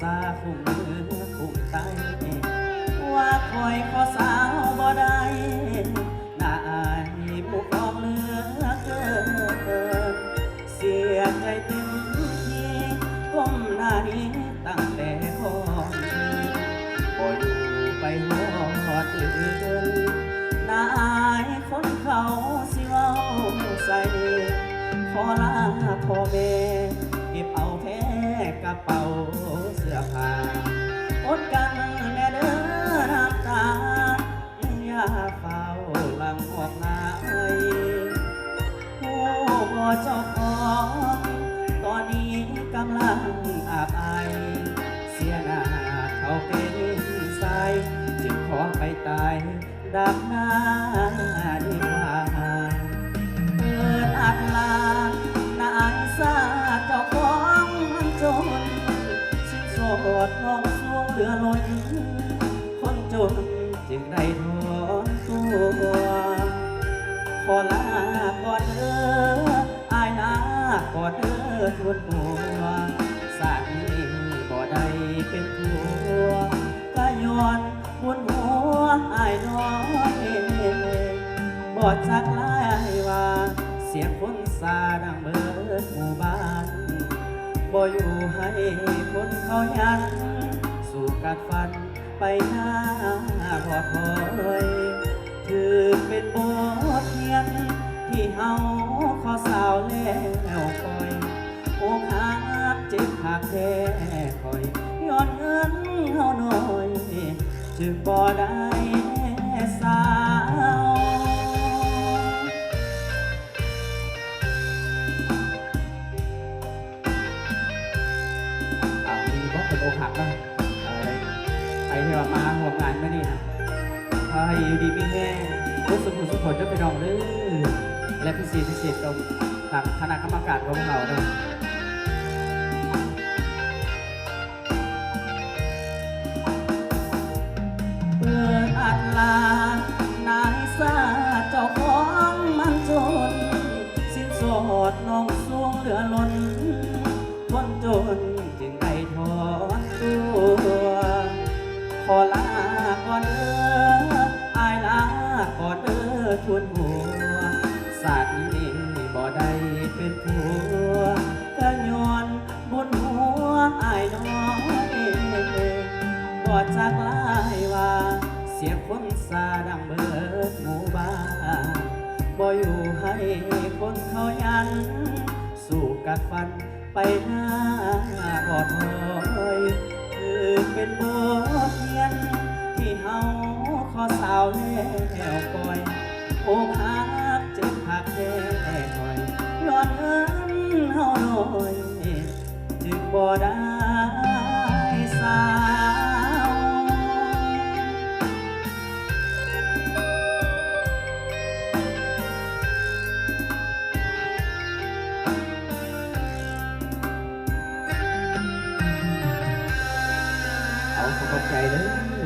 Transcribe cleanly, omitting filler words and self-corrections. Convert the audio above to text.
สาคุ้มมือคุ้มใจว่าคอยขอสาวบ่ได้น่าอายผู้ครองเหลือเกินเสียใจเต็มที่ก้มหน้านี้ตั้งแต่ก่อนบ่อยู่ไปหอดอื่นน่าอายคนเขาสิเว้าใส่ขอลาพ่อแม่เก็บเอาแพ้กระเป๋าเสื้อผ้าอดกันแน่เด้อน้ำตาอย่าเฝ้าหลังออกหน้าผู้บ่เจ้าของตอนนี้กำลังอาบไอเสียหน้าเขาเป็นสายจึงขอไปตายดับหน้าดีกว่าเปิดอัดลานายซาเจ้าของมันจนสิ้นโสดน้องสวงเหลือล้นคนจนจึงได้ถอนตัวขอลาก่อนเด้ออายลาก่อนเด้อทวนหัวสามีบ่ได้เป็นผัวก็ย้อนบุญหัวอายน้อยบ่จักลายว่าเสียงคนซาดังเบิดหมู่บ้านบ่อยู่ให้คนเขายันสู่กัดฟันไปหน้าพอดคอยถือเป็นบทเรียนที่เฮาขอสาวแล้วคอยโอ้หักเจ็บหักแท้คอยย้อนเงินเฮาหน่อยจึงบ่ได้สาวมีบอกเป็นโอหักบ้างไปที่ว่ามาห่วงงานไม่นี่นะให้อยู่ดีมีแง่รู้สึกสุขผลจะไปรองเรื่องและพิเศษตรงทางคณะกรรมการของเราเนาะเปิดอัดลานายซาเจ้าของมันจนสิ้นโสดน้องสวงเหลือล้นคนจนจึงได้ถอนตัวขอลาก่อนเด้ออายลาก่อนเด้อทวนหัวสาดนี้บ่ได้เป็นผัวก็ย้อนบุญหัวอายน้อยบ่จักลายว่าเสียงคนซาดังเบิดหมู่บ้านบ่อยู่ให้คนเขายันสู่กัดฟันไปหน้าบอดหอยคือเป็นบทเรียนที่เฮาขอสาวแล้วปล่อยโอ้หักเจ็บหักแท้คอยย้อนเงินเฮาหน่อยจึงบ่ได้สาวเอาขอบใจเลย